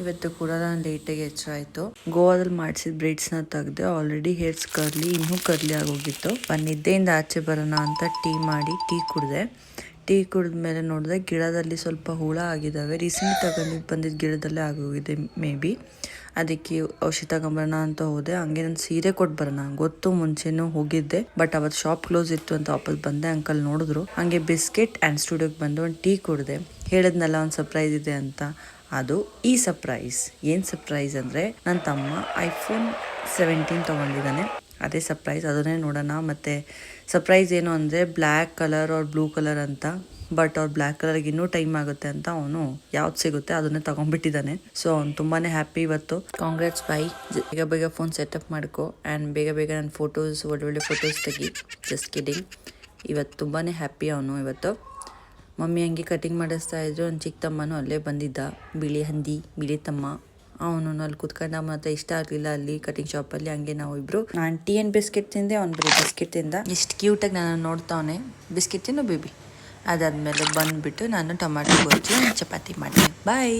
ಇವತ್ತು ಕೂಡ ನಾನು ಲೇಟಾಗಿ ಎಚ್ಚರಾಯಿತು. ಗೋವಾದಲ್ಲಿ ಮಾಡಿಸಿದ ಬ್ರೇಡ್ಸ್ನ ತೆಗೆದೆ. ಆಲ್ರೆಡಿ ಹೇರ್ಸ್ ಕರ್ಲಿ, ಇನ್ನೂ ಕರ್ಲಿ ಆಗೋಗಿತ್ತು. ನಿದ್ದೆಯಿಂದ ಆಚೆ ಬರೋಣ ಅಂತ ಟೀ ಕುಡಿದೆ. ಟೀ ಕುಡಿದ್ಮೇಲೆ ನೋಡಿದೆ ಗಿಡದಲ್ಲಿ ಸ್ವಲ್ಪ ಹುಳ ಆಗಿದ್ದಾವೆ. ರೀಸೆಂಟ್ ಬಂದಿದ್ದ ಗಿಡದಲ್ಲೇ ಆಗೋಗಿದೆ ಮೇ ಬಿ. ಅದಕ್ಕೆ ಔಷಧಿ ತಗೊಂಬರೋಣ ಅಂತ ಹೋದೆ. ಹಂಗೆ ನಾನು ಸೀರೆ ಕೊಟ್ಟು ಬರೋಣ ಗೊತ್ತು, ಮುಂಚೆನೂ ಹೋಗಿದ್ದೆ. ಬಟ್ ಅವತ್ತು ಶಾಪ್ ಕ್ಲೋಸ್ ಇತ್ತು ಅಂತ ವಾಪಸ್ ಬಂದೆ. ಅಂಕಲ್ ನೋಡಿದ್ರು. ಹಂಗೆ ಬಿಸ್ಕೆಟ್ ಆ್ಯಂಡ್ ಸ್ಟುಡಿಯೋಗೆ ಬಂದು ಒಂದು ಟೀ ಕುಡಿದೆ. ಹೇಳಿದ್ನಲ್ಲ ಒಂದು ಸರ್ಪ್ರೈಸ್ ಇದೆ ಅಂತ, ಅದು ಈ ಸರ್ಪ್ರೈಸ್. ಏನು ಸರ್ಪ್ರೈಸ್ ಅಂದರೆ ನನ್ನ ತಮ್ಮ ಐಫೋನ್ 17 ತೊಗೊಂಡಿದ್ದಾನೆ. ಅದೇ ಸರ್ಪ್ರೈಸ್, ಅದನ್ನೇ ನೋಡೋಣ. ಮತ್ತು ಸರ್ಪ್ರೈಸ್ ಏನು ಅಂದರೆ ಬ್ಲ್ಯಾಕ್ ಕಲರ್ ಅವ್ರ ಬ್ಲೂ ಕಲರ್ ಅಂತ. ಬಟ್ ಅವ್ರು ಬ್ಲ್ಯಾಕ್ ಕಲರ್ಗೆ ಇನ್ನೂ ಟೈಮ್ ಆಗುತ್ತೆ ಅಂತ ಅವನು ಯಾವ್ದು ಸಿಗುತ್ತೆ ಅದನ್ನೇ ತೊಗೊಂಡ್ಬಿಟ್ಟಿದ್ದಾನೆ. ಸೊ ಅವ್ನು ತುಂಬಾ ಹ್ಯಾಪಿ ಇವತ್ತು. ಕಾಂಗ್ರಾಟ್ಸ್ ಬಾಯ್, ಬೇಗ ಬೇಗ ಫೋನ್ ಸೆಟಪ್ ಮಾಡ್ಕೊ ಆ್ಯಂಡ್ ಬೇಗ ಬೇಗ ನನ್ನ ಫೋಟೋಸ್, ಒಳ್ಳೊಳ್ಳೆ ಫೋಟೋಸ್ ತೆಗಿ. Just kidding. ಇವತ್ತು ತುಂಬಾ ಹ್ಯಾಪಿ ಅವನು ಇವತ್ತು. ಮಮ್ಮಿ ಹಂಗೆ ಕಟಿಂಗ್ ಮಾಡಿಸ್ತಾ ಇದ್ರು. ಒಂದು ಚಿಕ್ಕ ತಮ್ಮನೂ ಅಲ್ಲೇ ಬಂದಿದ್ದ, ಬಿಳಿ ತಮ್ಮ. ಅವನು ಅಲ್ಲಿ ಕುತ್ಕೊಂಡ. ಮತ್ತೆ ಇಷ್ಟ ಆಗಲಿಲ್ಲ ಅಲ್ಲಿ ಕಟಿಂಗ್ ಶಾಪಲ್ಲಿ. ಹಂಗೆ ನಾವು ಇಬ್ರು, ನಾನು ಟೀ ಆ್ಯಂಡ್ ಬಿಸ್ಕೆಟ್ ತಿಂದೆ, ಅವ್ನು ಬರೀ ಬಿಸ್ಕೆಟ್ ತಿಂದ. ಎಷ್ಟು ಕ್ಯೂಟಾಗಿ ನಾನು ನೋಡ್ತಾವನೆ. ಬಿಸ್ಕೆಟ್ ತಿನ್ನು ಬೇಬಿ. ಅದಾದಮೇಲೆ ಬಂದುಬಿಟ್ಟು ನಾನು ಟೊಮ್ಯಾಟೊ ಗೊಜ್ಜು ಚಪಾತಿ ಮಾಡ್ತೀನಿ. ಬಾಯ್.